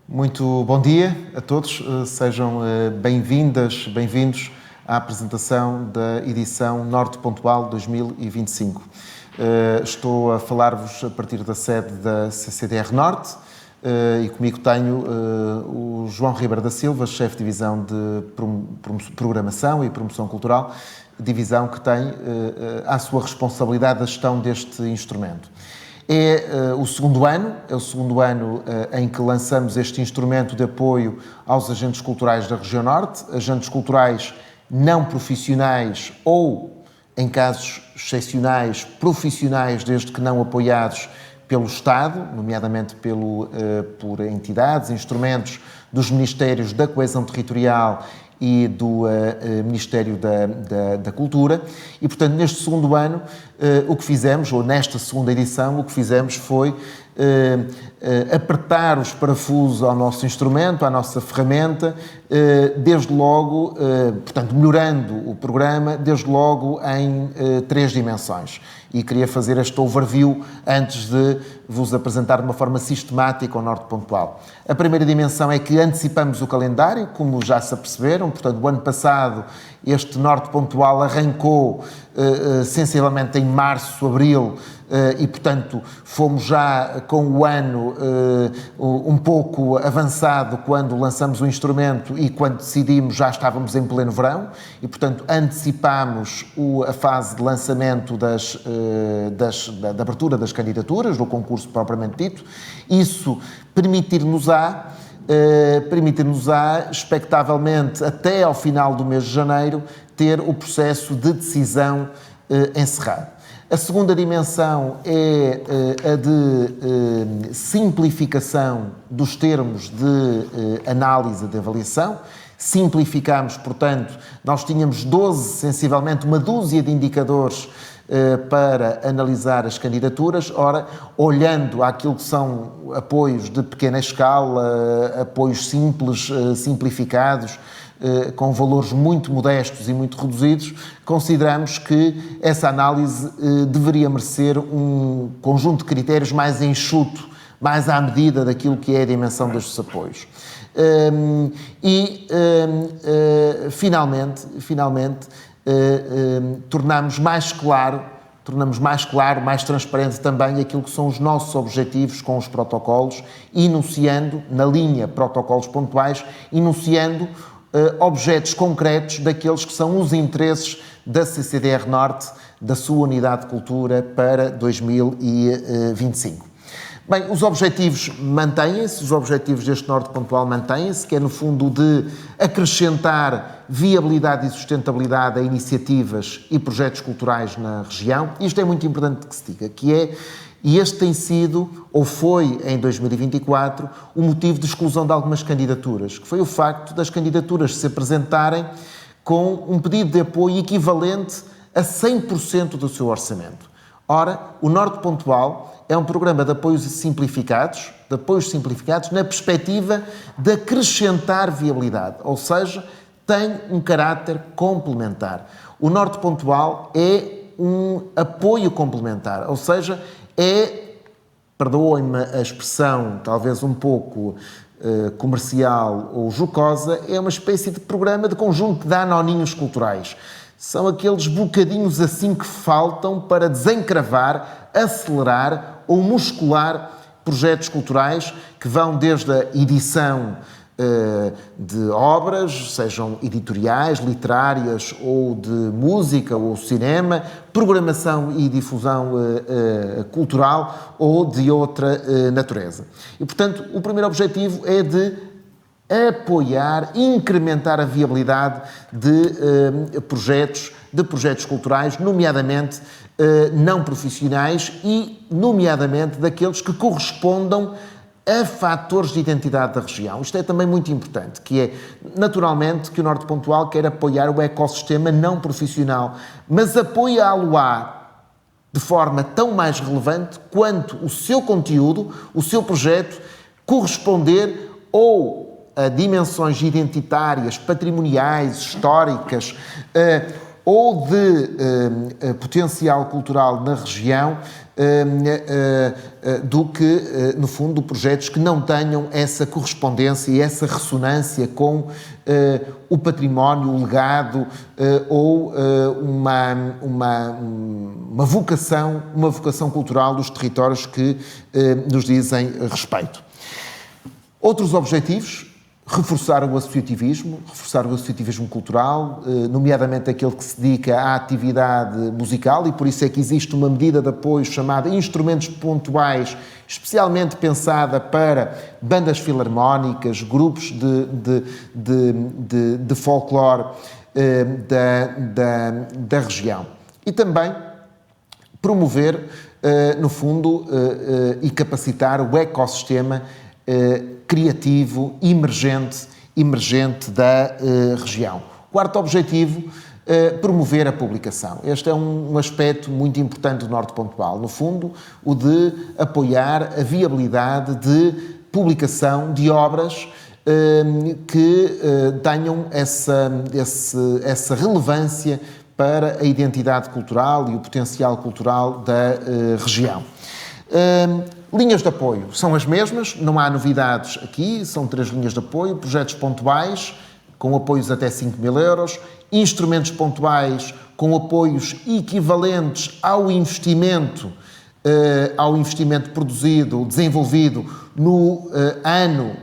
Muito bom dia a todos, sejam bem-vindas, bem-vindos à apresentação da edição Norte Pontual 2025. Estou a falar-vos a partir da sede da CCDR Norte e comigo tenho o João Ribeiro da Silva, chefe de divisão de Programação e Promoção Cultural, divisão que tem à sua responsabilidade a gestão deste instrumento. É o segundo ano em que lançamos este instrumento de apoio aos agentes culturais da região Norte, agentes culturais não profissionais ou, em casos excepcionais, profissionais, desde que não apoiados pelo Estado, nomeadamente por entidades, instrumentos dos Ministérios da Coesão Territorial e do Ministério da Cultura. E, portanto, neste segundo ano, o que fizemos, ou nesta segunda edição, o que fizemos foi apertar os parafusos ao nosso instrumento, à nossa ferramenta, desde logo, portanto, melhorando o programa, desde logo em três dimensões. E queria fazer este overview antes de vos apresentar de uma forma sistemática o Norte Pontual. A primeira dimensão é que antecipamos o calendário, como já se aperceberam. Portanto, o ano passado este Norte Pontual arrancou sensivelmente em março, abril, e, portanto, fomos já com o ano um pouco avançado quando lançamos o instrumento e quando decidimos já estávamos em pleno verão e, portanto, antecipámos a fase de lançamento da abertura das candidaturas, do concurso propriamente dito. Isso permitir-nos-á, expectavelmente, até ao final do mês de janeiro, ter o processo de decisão encerrado. A segunda dimensão é a de simplificação dos termos de análise de avaliação. Simplificámos, portanto, nós tínhamos sensivelmente uma dúzia de indicadores para analisar as candidaturas. Ora, olhando àquilo que são apoios de pequena escala, apoios simples, simplificados, com valores muito modestos e muito reduzidos, consideramos que essa análise deveria merecer um conjunto de critérios mais enxuto, mais à medida daquilo que é a dimensão destes apoios. Finalmente, tornamos mais claro, mais transparente também aquilo que são os nossos objetivos com os protocolos, enunciando, na linha protocolos pontuais, enunciando objetos concretos daqueles que são os interesses da CCDR Norte, da sua unidade de cultura para 2025. Bem, os objetivos mantêm-se, os objetivos deste Norte Pontual mantêm-se, que é no fundo de acrescentar viabilidade e sustentabilidade a iniciativas e projetos culturais na região. Isto é muito importante que se diga, e este tem sido, ou foi em 2024, o motivo de exclusão de algumas candidaturas, que foi o facto das candidaturas se apresentarem com um pedido de apoio equivalente a 100% do seu orçamento. Ora, o Norte Pontual é um programa de apoios simplificados, na perspectiva de acrescentar viabilidade, ou seja, tem um caráter complementar. O Norte Pontual é um apoio complementar, ou seja, perdoem-me a expressão talvez um pouco comercial ou jocosa, é uma espécie de programa de conjunto de anoninhos culturais. São aqueles bocadinhos assim que faltam para desencravar, acelerar ou muscular projetos culturais que vão desde a edição de obras, sejam editoriais, literárias ou de música ou cinema, programação e difusão cultural ou de outra natureza. E, portanto, o primeiro objetivo é de apoiar, incrementar a viabilidade de projetos culturais, nomeadamente não profissionais e, nomeadamente, daqueles que correspondam a fatores de identidade da região. Isto é também muito importante, que é, naturalmente, que o Norte Pontual quer apoiar o ecossistema não profissional, mas apoiá-lo-á de forma tão mais relevante quanto o seu conteúdo, o seu projeto, corresponder ou a dimensões identitárias, patrimoniais, históricas, ou de potencial cultural na região, do que, no fundo, projetos que não tenham essa correspondência e essa ressonância com o património, o legado ou uma vocação cultural dos territórios que nos dizem respeito. Outros objetivos: reforçar o associativismo cultural, nomeadamente aquele que se dedica à atividade musical, e por isso é que existe uma medida de apoio chamada Instrumentos Pontuais, especialmente pensada para bandas filarmónicas, grupos de folclore da região. E também promover, no fundo, e capacitar o ecossistema criativo, emergente da região. Quarto objetivo: promover a publicação. Este é um aspecto muito importante do Norte Pontual. No fundo, o de apoiar a viabilidade de publicação de obras que tenham essa relevância para a identidade cultural e o potencial cultural da região. Linhas de apoio são as mesmas, não há novidades aqui, são 3 linhas de apoio: projetos pontuais, com apoios até 5.000 euros, instrumentos pontuais com apoios equivalentes ao investimento produzido, desenvolvido no ano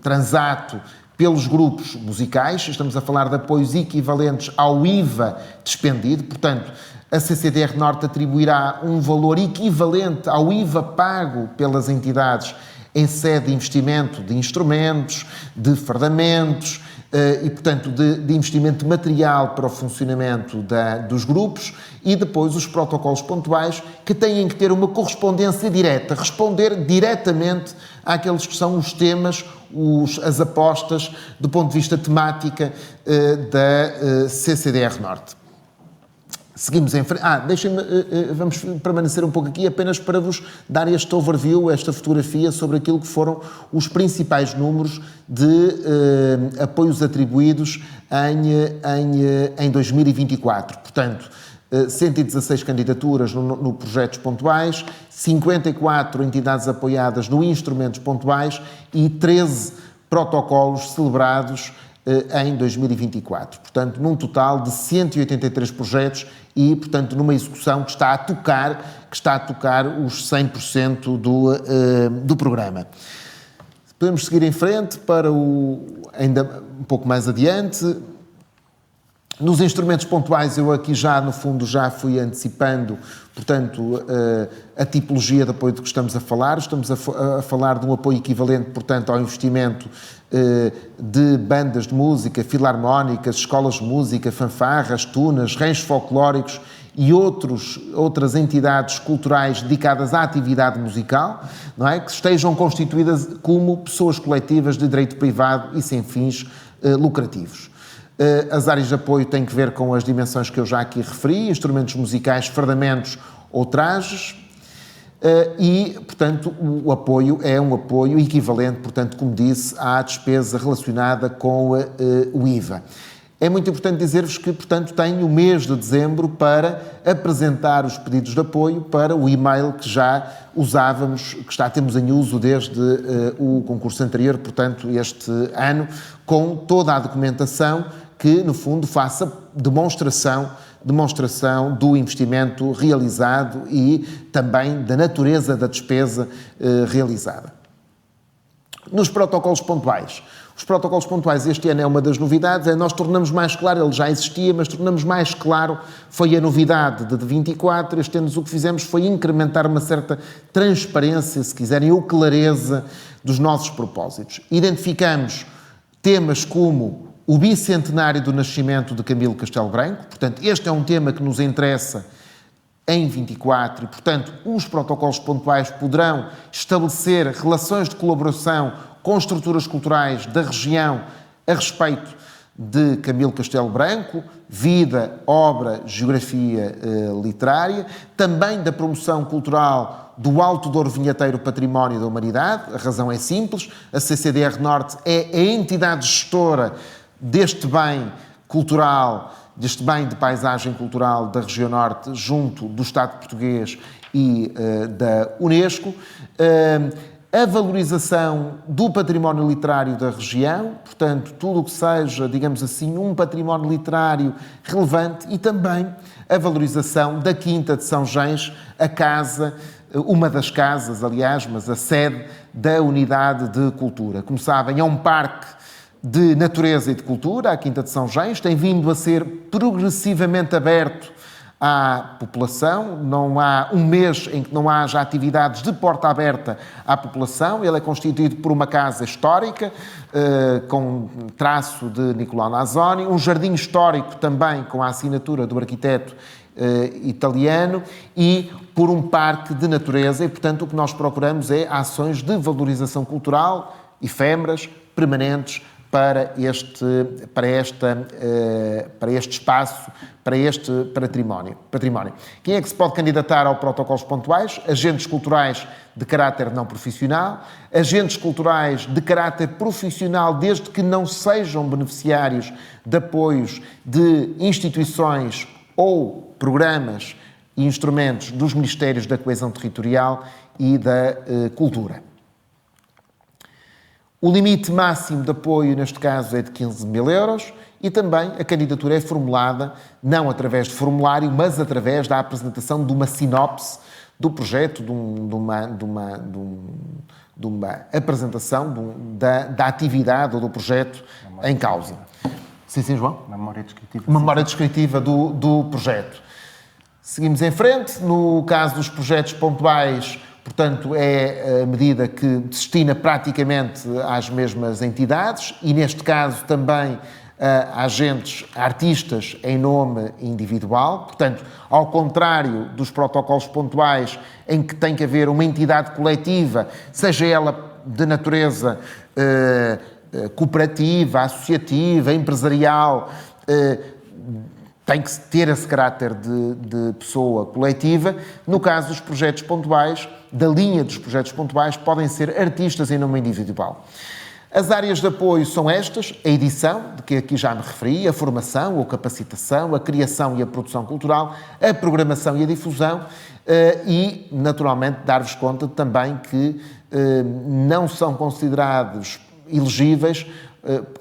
transato pelos grupos musicais. Estamos a falar de apoios equivalentes ao IVA despendido, portanto, a CCDR Norte atribuirá um valor equivalente ao IVA pago pelas entidades em sede de investimento de instrumentos, de fardamentos e, portanto, de investimento material para o funcionamento dos grupos, e depois os protocolos pontuais, que têm que ter uma correspondência direta, responder diretamente àqueles que são os temas, as apostas do ponto de vista temática da CCDR Norte. Seguimos em frente. Vamos permanecer um pouco aqui apenas para vos dar este overview, esta fotografia sobre aquilo que foram os principais números de apoios atribuídos em 2024. Portanto, 116 candidaturas no projetos pontuais, 54 entidades apoiadas no instrumentos pontuais e 13 protocolos celebrados em 2024. Portanto, num total de 183 projetos e, portanto, numa execução que está a tocar os 100% do programa. Podemos seguir em frente para ainda um pouco mais adiante. Nos instrumentos pontuais, eu aqui já, no fundo, já fui antecipando, portanto, a tipologia de apoio de que estamos a falar. Estamos a falar de um apoio equivalente, portanto, ao investimento de bandas de música, filarmónicas, escolas de música, fanfarras, tunas, ranchos folclóricos e outras entidades culturais dedicadas à atividade musical, não é? Que estejam constituídas como pessoas coletivas de direito privado e sem fins lucrativos. As áreas de apoio têm que ver com as dimensões que eu já aqui referi: instrumentos musicais, fardamentos ou trajes, e, portanto, o apoio é um apoio equivalente, portanto, como disse, à despesa relacionada com o IVA. É muito importante dizer-vos que, portanto, tenho o mês de dezembro para apresentar os pedidos de apoio para o e-mail que já usávamos, que já temos em uso desde o concurso anterior, portanto, este ano, com toda a documentação que, no fundo, faça demonstração do investimento realizado e também da natureza da despesa realizada. Nos protocolos pontuais. Os protocolos pontuais este ano é uma das novidades, nós tornamos mais claro, ele já existia, mas tornamos mais claro, foi a novidade de 24, este ano o que fizemos foi incrementar uma certa transparência, se quiserem, ou clareza dos nossos propósitos. Identificamos temas como o bicentenário do nascimento de Camilo Castelo Branco, portanto, este é um tema que nos interessa em 24 e, portanto, os protocolos pontuais poderão estabelecer relações de colaboração com estruturas culturais da região a respeito de Camilo Castelo Branco, vida, obra, geografia literária, também da promoção cultural do Alto Douro Vinheteiro Património da Humanidade. A razão é simples: a CCDR Norte é a entidade gestora deste bem cultural, deste bem de paisagem cultural da região Norte, junto do Estado português, e da Unesco, a valorização do património literário da região, portanto, tudo o que seja, digamos assim, um património literário relevante, e também a valorização da Quinta de São Gens, a casa, uma das casas, aliás, mas a sede da Unidade de Cultura. Como sabem, é um parque de natureza e de cultura, a Quinta de São Gens, tem vindo a ser progressivamente aberto à população. Não há um mês em que não haja atividades de porta aberta à população. Ele é constituído por uma casa histórica, com traço de Nicolau Nasoni, um jardim histórico também com a assinatura do arquiteto italiano, e por um parque de natureza. E, portanto, o que nós procuramos é ações de valorização cultural, efêmeras, permanentes, para este espaço, para este património. Quem é que se pode candidatar ao protocolos pontuais? Agentes culturais de caráter não profissional, agentes culturais de caráter profissional, desde que não sejam beneficiários de apoios de instituições ou programas e instrumentos dos Ministérios da Coesão Territorial e da Cultura. O limite máximo de apoio, neste caso, é de 15 mil euros, e também a candidatura é formulada não através de formulário, mas através da apresentação de uma sinopse do projeto, de uma apresentação da atividade ou do projeto em causa. Sim, João? Uma memória descritiva. Uma memória descritiva do projeto. Seguimos em frente. No caso dos projetos pontuais, portanto, é a medida que destina praticamente às mesmas entidades, e neste caso também a agentes, artistas em nome individual. Portanto, ao contrário dos protocolos pontuais, em que tem que haver uma entidade coletiva, seja ela de natureza cooperativa, associativa, empresarial, tem que ter esse caráter de pessoa coletiva. No caso dos projetos pontuais, da linha dos projetos pontuais, podem ser artistas em nome individual. As áreas de apoio são estas: a edição, de que aqui já me referi, a formação ou capacitação, a criação e a produção cultural, a programação e a difusão, e, naturalmente, dar-vos conta também que não são considerados elegíveis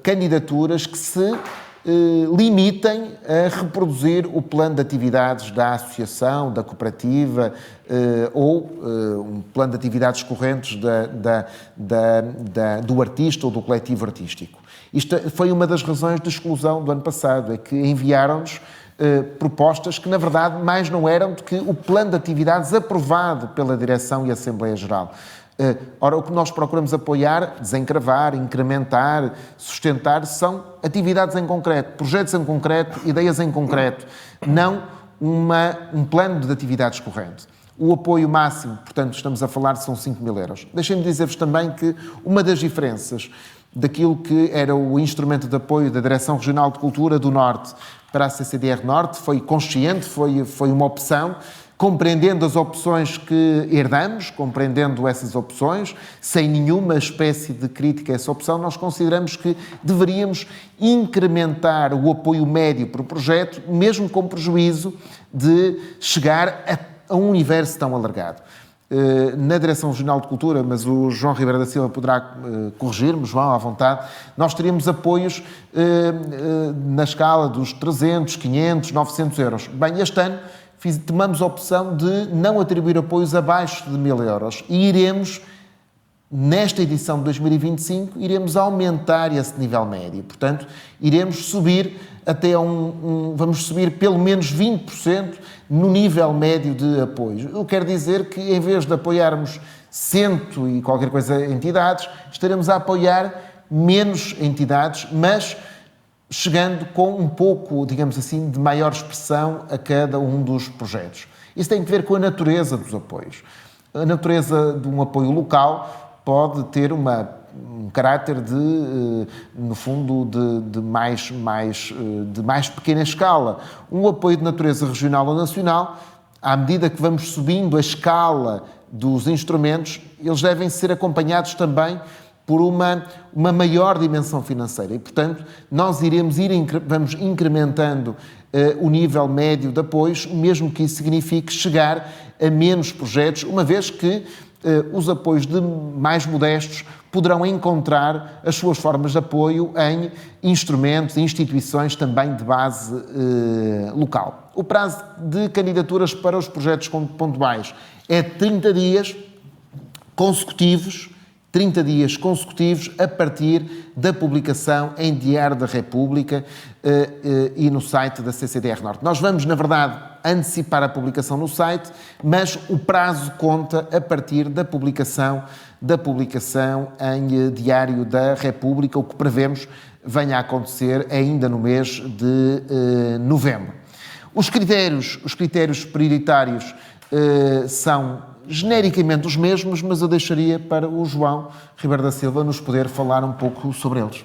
candidaturas que se limitem a reproduzir o plano de atividades da associação, da cooperativa, ou um plano de atividades correntes do artista ou do coletivo artístico. Isto foi uma das razões de exclusão do ano passado, é que enviaram-nos propostas que, na verdade, mais não eram do que o plano de atividades aprovado pela Direção e Assembleia Geral. Ora, o que nós procuramos apoiar, desencravar, incrementar, sustentar, são atividades em concreto, projetos em concreto, ideias em concreto, não um plano de atividades corrente. O apoio máximo, portanto, estamos a falar, são 5 mil euros. Deixem-me dizer-vos também que uma das diferenças daquilo que era o instrumento de apoio da Direção Regional de Cultura do Norte para a CCDR Norte foi consciente, foi uma opção, compreendendo as opções que herdamos, compreendendo essas opções, sem nenhuma espécie de crítica a essa opção, nós consideramos que deveríamos incrementar o apoio médio para o projeto, mesmo com prejuízo de chegar a um universo tão alargado. Na Direção Regional de Cultura, mas o João Ribeiro da Silva poderá corrigir-me, João, à vontade, nós teríamos apoios na escala dos 300, 500, 900 euros. Bem, este ano tomamos a opção de não atribuir apoios abaixo de 1.000 euros e iremos, nesta edição de 2025, iremos aumentar esse nível médio. Portanto, iremos subir até vamos subir pelo menos 20% no nível médio de apoio. Eu quero dizer que, em vez de apoiarmos 100 e qualquer coisa entidades, estaremos a apoiar menos entidades, mas chegando com um pouco, digamos assim, de maior expressão a cada um dos projetos. Isso tem que ver com a natureza dos apoios. A natureza de um apoio local pode ter um caráter no fundo, de mais pequena escala. Um apoio de natureza regional ou nacional, à medida que vamos subindo a escala dos instrumentos, eles devem ser acompanhados também por uma maior dimensão financeira e, portanto, nós vamos incrementando o nível médio de apoios, mesmo que isso signifique chegar a menos projetos, uma vez que os apoios de mais modestos poderão encontrar as suas formas de apoio em instrumentos, instituições também de base local. O prazo de candidaturas para os projetos pontuais é 30 dias consecutivos, a partir da publicação em Diário da República e no site da CCDR Norte. Nós vamos, na verdade, antecipar a publicação no site, mas o prazo conta a partir da publicação em Diário da República, o que prevemos venha a acontecer ainda no mês de novembro. Os critérios prioritários são genericamente os mesmos, mas eu deixaria para o João Ribeiro da Silva nos poder falar um pouco sobre eles.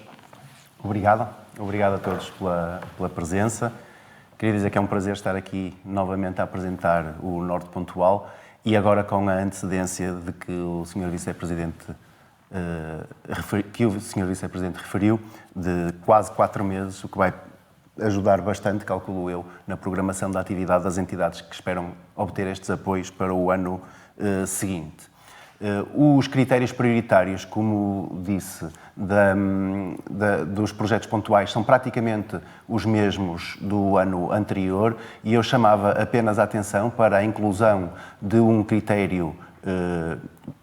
Obrigado a todos pela presença. Queria dizer que é um prazer estar aqui novamente a apresentar o Norte Pontual e agora com a antecedência de que o Sr. Vice-Presidente referiu, de quase 4 meses, o que vai ajudar bastante, calculo eu, na programação da atividade das entidades que esperam obter estes apoios para o ano seguinte. Os critérios prioritários, como disse, dos projetos pontuais são praticamente os mesmos do ano anterior e eu chamava apenas a atenção para a inclusão de um critério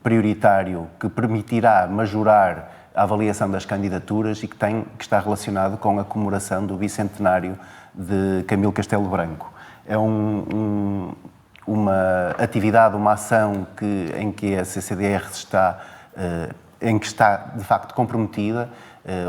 prioritário que permitirá majorar a avaliação das candidaturas e que está relacionado com a comemoração do bicentenário de Camilo Castelo Branco. É uma atividade, uma ação em que a CCDR está de facto comprometida,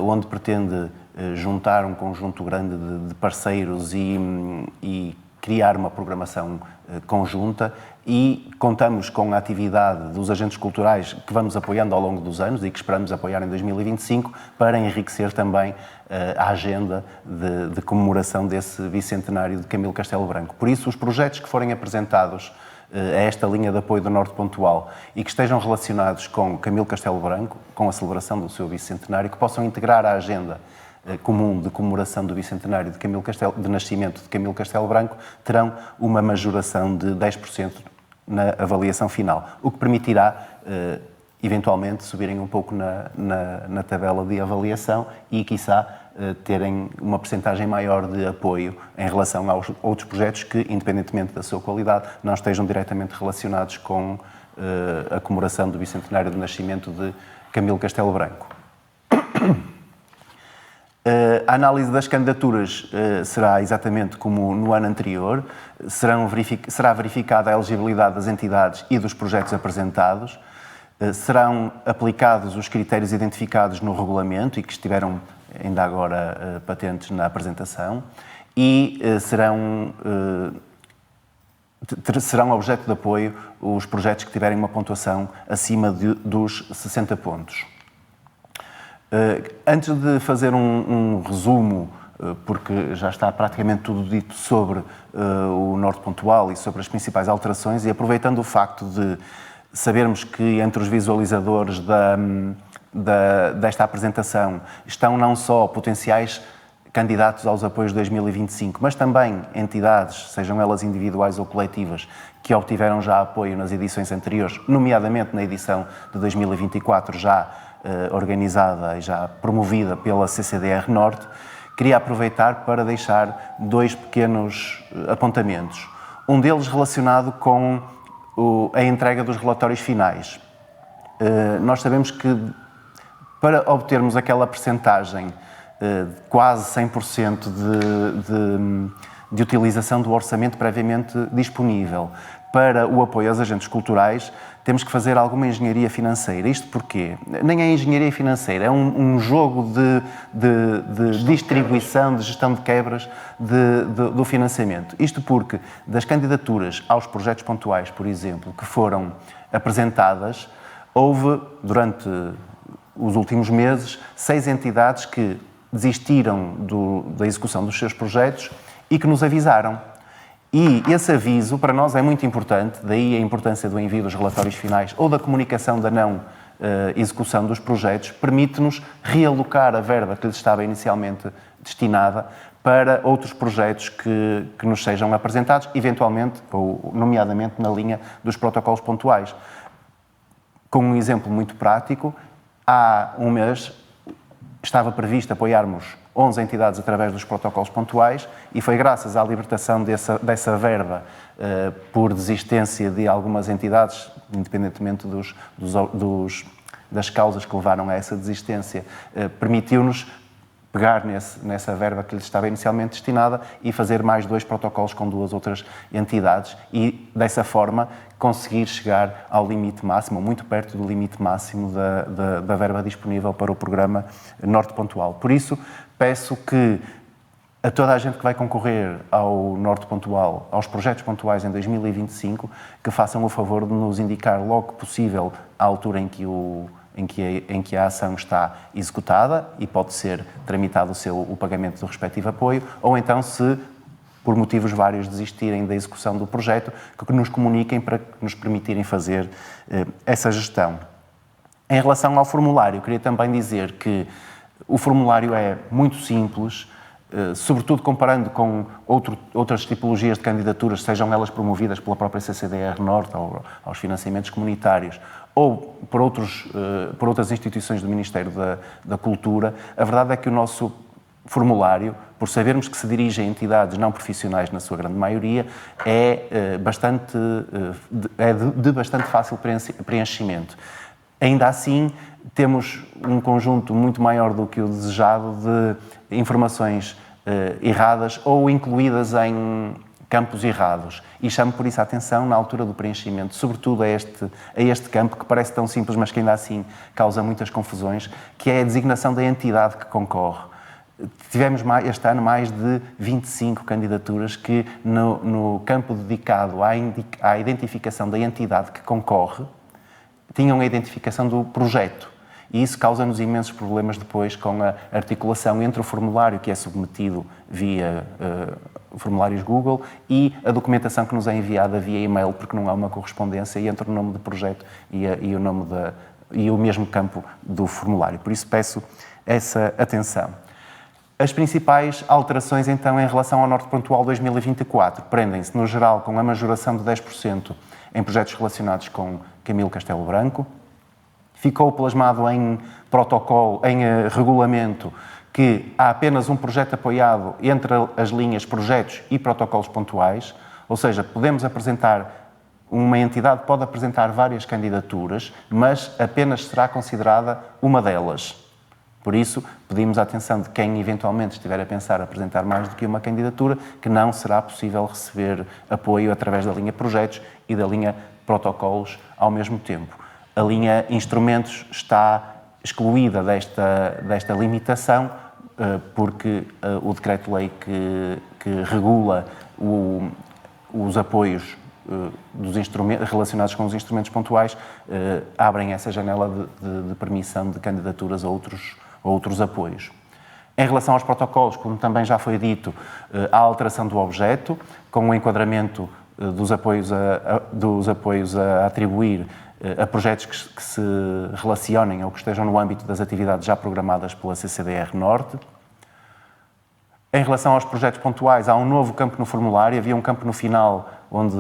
onde pretende juntar um conjunto grande de parceiros e criar uma programação conjunta e contamos com a atividade dos agentes culturais que vamos apoiando ao longo dos anos e que esperamos apoiar em 2025 para enriquecer também a agenda de comemoração desse bicentenário de Camilo Castelo Branco. Por isso, os projetos que forem apresentados a esta linha de apoio do Norte Pontual e que estejam relacionados com Camilo Castelo Branco, com a celebração do seu bicentenário, que possam integrar a agenda comum de comemoração do bicentenário de nascimento de Camilo Castelo Branco, terão uma majoração de 10% na avaliação final, o que permitirá, eventualmente, subirem um pouco na tabela de avaliação e, quiçá, terem uma percentagem maior de apoio em relação aos outros projetos que, independentemente da sua qualidade, não estejam diretamente relacionados com a comemoração do bicentenário de nascimento de Camilo Castelo Branco. A análise das candidaturas será exatamente como no ano anterior. Será verificada a elegibilidade das entidades e dos projetos apresentados. Serão aplicados os critérios identificados no regulamento e que estiveram ainda agora patentes na apresentação e serão objeto de apoio os projetos que tiverem uma pontuação acima dos 60 pontos. Antes de fazer um resumo, porque já está praticamente tudo dito sobre o Norte Pontual e sobre as principais alterações, e aproveitando o facto de sabermos que entre os visualizadores desta apresentação estão não só potenciais candidatos aos apoios de 2025, mas também entidades, sejam elas individuais ou coletivas, que obtiveram já apoio nas edições anteriores, nomeadamente na edição de 2024, já organizada e já promovida pela CCDR Norte, queria aproveitar para deixar 2 pequenos apontamentos. Um deles relacionado com a entrega dos relatórios finais. Nós sabemos que para obtermos aquela percentagem de quase 100% de utilização do orçamento previamente disponível para o apoio aos agentes culturais, temos que fazer alguma engenharia financeira. Isto porquê? Nem é engenharia financeira, é um jogo de distribuição, de gestão de quebras do financiamento. Isto porque das candidaturas aos projetos pontuais, por exemplo, que foram apresentadas, houve, durante os últimos meses, 6 entidades que desistiram da execução dos seus projetos e que nos avisaram. E esse aviso, para nós, é muito importante, daí a importância do envio dos relatórios finais ou da comunicação da não execução dos projetos, permite-nos realocar a verba que lhes estava inicialmente destinada para outros projetos que nos sejam apresentados, eventualmente, ou nomeadamente na linha dos protocolos pontuais. Com um exemplo muito prático, há um mês estava previsto apoiarmos 11 entidades através dos protocolos pontuais e foi graças à libertação dessa verba por desistência de algumas entidades, independentemente das causas que levaram a essa desistência, permitiu-nos pegar nessa verba que lhes estava inicialmente destinada e fazer mais 2 protocolos com 2 outras entidades e, dessa forma, conseguir chegar ao limite máximo, ou muito perto do limite máximo da verba disponível para o programa Norte Pontual. Por isso, peço que a toda a gente que vai concorrer ao Norte Pontual, aos projetos pontuais em 2025, que façam o favor de nos indicar logo que possível a altura em que a ação está executada e pode ser tramitado o pagamento do respectivo apoio, ou então, se por motivos vários desistirem da execução do projeto, que nos comuniquem para nos permitirem fazer essa gestão. Em relação ao formulário, queria também dizer que o formulário é muito simples, sobretudo comparando com outras tipologias de candidaturas, sejam elas promovidas pela própria CCDR Norte ou aos financiamentos comunitários, ou por outras instituições do Ministério da Cultura. A verdade é que o nosso formulário, por sabermos que se dirige a entidades não profissionais na sua grande maioria, é de bastante fácil preenchimento. Ainda assim, temos um conjunto muito maior do que o desejado de informações erradas ou incluídas em campos errados. E chamo por isso a atenção na altura do preenchimento, sobretudo a este campo, que parece tão simples, mas que ainda assim causa muitas confusões, que é a designação da entidade que concorre. Tivemos este ano mais de 25 candidaturas que, no campo dedicado à identificação da entidade que concorre, tinham a identificação do projeto. E isso causa-nos imensos problemas depois com a articulação entre o formulário que é submetido via formulários Google e a documentação que nos é enviada via e-mail, porque não há uma correspondência entre o nome do projeto e o mesmo campo do formulário. Por isso peço essa atenção. As principais alterações, então, em relação ao Norte Pontual 2024, prendem-se, no geral, com a majoração de 10% em projetos relacionados com Camilo Castelo Branco. Ficou plasmado em protocolo, em regulamento, que há apenas um projeto apoiado entre as linhas projetos e protocolos pontuais, ou seja, uma entidade pode apresentar várias candidaturas, mas apenas será considerada uma delas. Por isso, pedimos a atenção de quem eventualmente estiver a pensar apresentar mais do que uma candidatura, que não será possível receber apoio através da linha projetos e da linha protocolos ao mesmo tempo. A linha instrumentos está excluída desta limitação, porque o decreto-lei que regula os apoios relacionados com os instrumentos pontuais abrem essa janela de permissão de candidaturas a outros apoios. Em relação aos protocolos, como também já foi dito, há a alteração do objeto, com o enquadramento dos apoios a atribuir a projetos que se relacionem ou que estejam no âmbito das atividades já programadas pela CCDR Norte. Em relação aos projetos pontuais, há um novo campo no formulário. Havia um campo no final onde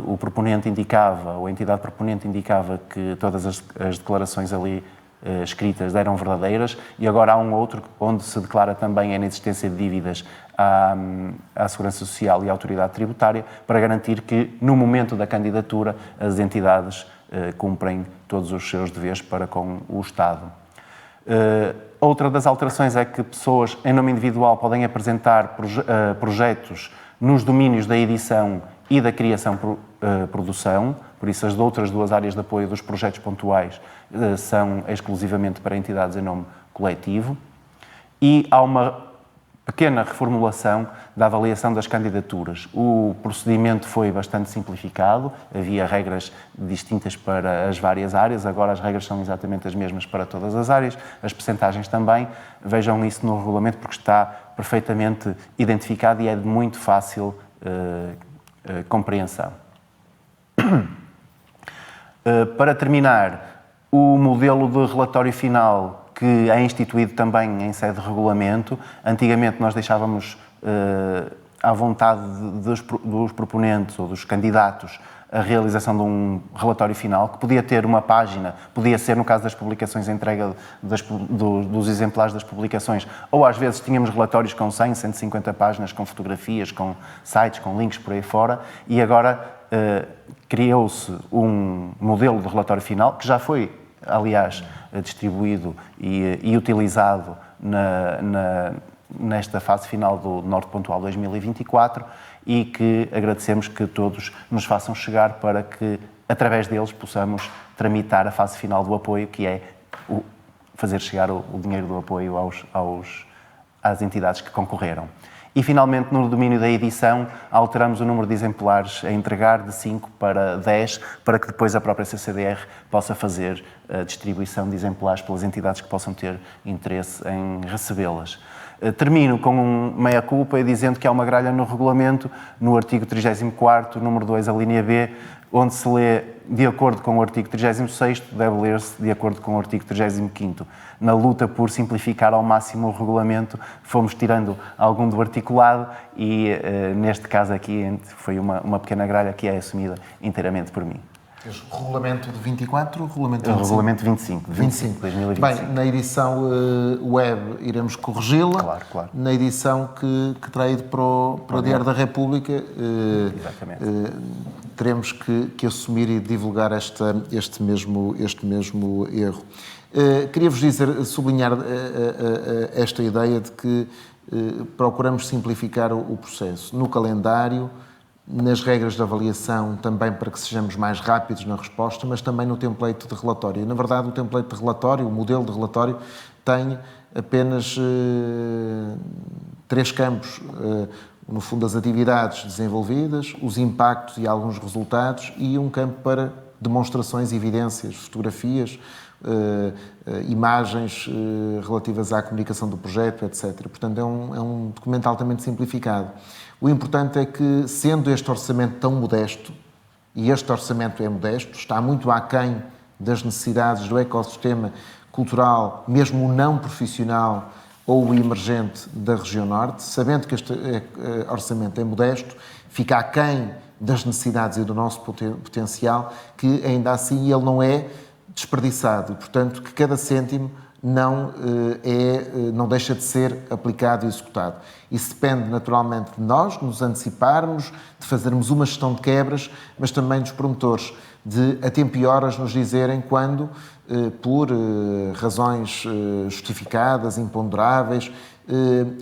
o proponente indicava, ou a entidade proponente indicava que todas as declarações ali escritas eram verdadeiras, e agora há um outro onde se declara também a inexistência de dívidas à Segurança Social e à Autoridade Tributária, para garantir que, no momento da candidatura, as entidades cumprem todos os seus deveres para com o Estado. Outra das alterações é que pessoas em nome individual podem apresentar projetos nos domínios da edição e da criação-produção, por isso as outras duas áreas de apoio dos projetos pontuais são exclusivamente para entidades em nome coletivo. E há uma pequena reformulação da avaliação das candidaturas. O procedimento foi bastante simplificado, havia regras distintas para as várias áreas, agora as regras são exatamente as mesmas para todas as áreas, as percentagens também. Vejam isso no regulamento porque está perfeitamente identificado e é de muito fácil compreensão. Para terminar, o modelo de relatório final que é instituído também em sede de regulamento. Antigamente nós deixávamos à vontade dos proponentes ou dos candidatos a realização de um relatório final, que podia ter uma página, podia ser, no caso das publicações, a entrega dos exemplares das publicações, ou às vezes tínhamos relatórios com 100, 150 páginas, com fotografias, com sites, com links por aí fora, e agora criou-se um modelo de relatório final, que já foi, aliás, distribuído e utilizado nesta fase final do Norte Pontual 2024, e que agradecemos que todos nos façam chegar para que, através deles, possamos tramitar a fase final do apoio, que é fazer chegar o dinheiro do apoio às entidades que concorreram. E, finalmente, no domínio da edição, alteramos o número de exemplares a entregar de 5 para 10, para que depois a própria CCDR possa fazer a distribuição de exemplares pelas entidades que possam ter interesse em recebê-las. Termino com um meia-culpa e dizendo que há uma gralha no regulamento, no artigo 34º, número 2, a linha B, onde se lê de acordo com o artigo 36º, deve ler-se de acordo com o artigo 35º. Na luta por simplificar ao máximo o regulamento, fomos tirando algum do articulado e, neste caso aqui, foi uma pequena gralha que é assumida inteiramente por mim. O regulamento de 24 ou o regulamento de 25? O regulamento 25, de 2025. Bem, na edição web iremos corrigi-la. Claro. Na edição que terá ido para o Diário da República, teremos que assumir e divulgar este mesmo erro. Queria-vos sublinhar esta ideia de que procuramos simplificar o processo no calendário, nas regras de avaliação, também para que sejamos mais rápidos na resposta, mas também no template de relatório. Na verdade, o template de relatório, o modelo de relatório, tem apenas 3 campos. No fundo, as atividades desenvolvidas, os impactos e alguns resultados, e um campo para demonstrações, evidências, fotografias, imagens relativas à comunicação do projeto, etc. Portanto, é um documento altamente simplificado. O importante é que, sendo este orçamento tão modesto, e este orçamento é modesto, está muito aquém das necessidades do ecossistema cultural, mesmo o não profissional ou o emergente da região norte, sabendo que este orçamento é modesto, fica aquém das necessidades e do nosso potencial, que ainda assim ele não é desperdiçado, e, portanto, que cada cêntimo não deixa de ser aplicado e executado. Isso depende naturalmente de nós, nos anteciparmos, de fazermos uma gestão de quebras, mas também dos promotores, de a tempo e horas nos dizerem quando, por razões justificadas, imponderáveis,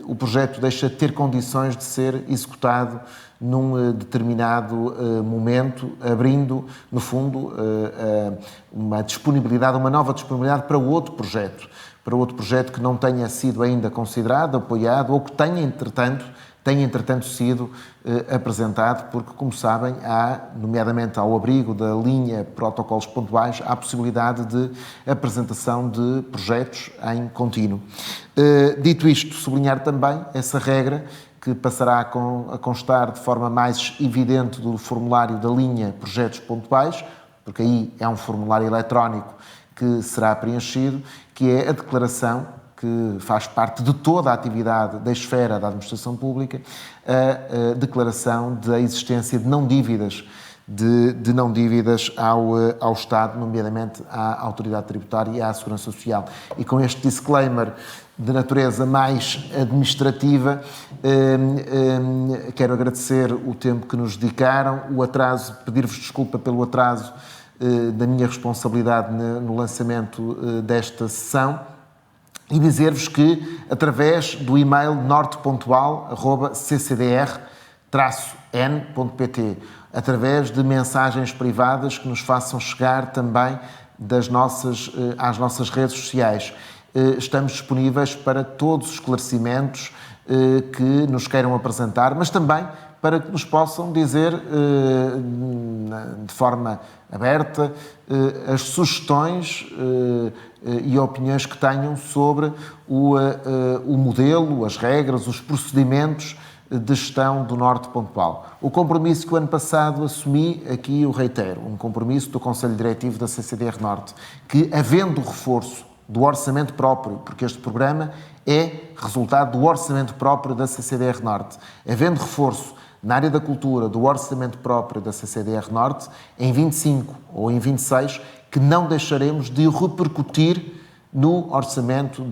o projeto deixa de ter condições de ser executado num determinado momento, abrindo, no fundo, uma nova disponibilidade para outro projeto que não tenha sido ainda considerado, apoiado, ou que tenha, entretanto, sido apresentado, porque, como sabem, há, nomeadamente ao abrigo da linha Protocolos Pontuais, há a possibilidade de apresentação de projetos em contínuo. Dito isto, sublinhar também essa regra que passará a constar de forma mais evidente do formulário da linha Projetos Pontuais, porque aí é um formulário eletrónico que será preenchido, que é a declaração que faz parte de toda a atividade da esfera da administração pública, a declaração da existência de não dívidas, ao Estado, nomeadamente à Autoridade Tributária e à Segurança Social. E com este disclaimer de natureza mais administrativa, quero agradecer o tempo que nos dedicaram, o atraso, pedir-vos desculpa pelo atraso da minha responsabilidade no lançamento desta sessão, e dizer-vos que, através do e-mail nortepontual@ccdr-n.pt, através de mensagens privadas que nos façam chegar também às nossas redes sociais, estamos disponíveis para todos os esclarecimentos que nos queiram apresentar, mas também para que nos possam dizer de forma aberta as sugestões e opiniões que tenham sobre o modelo, as regras, os procedimentos de gestão do Norte Pontual. O compromisso que o ano passado assumi, aqui o reitero, um compromisso do Conselho Diretivo da CCDR Norte, que, havendo reforço do orçamento próprio, porque este programa é resultado do orçamento próprio da CCDR Norte, havendo reforço na área da cultura do orçamento próprio da CCDR Norte, em 25 ou em 26, que não deixaremos de repercutir no orçamento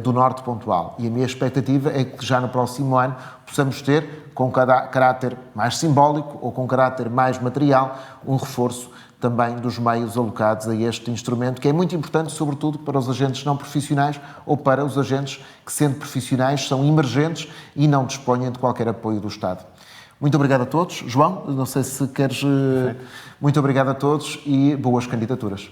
do Norte Pontual. E a minha expectativa é que já no próximo ano possamos ter, com caráter mais simbólico ou com caráter mais material, um reforço também dos meios alocados a este instrumento, que é muito importante, sobretudo para os agentes não profissionais ou para os agentes que, sendo profissionais, são emergentes e não dispõem de qualquer apoio do Estado. Muito obrigado a todos. João, não sei se queres... Muito obrigado a todos e boas candidaturas.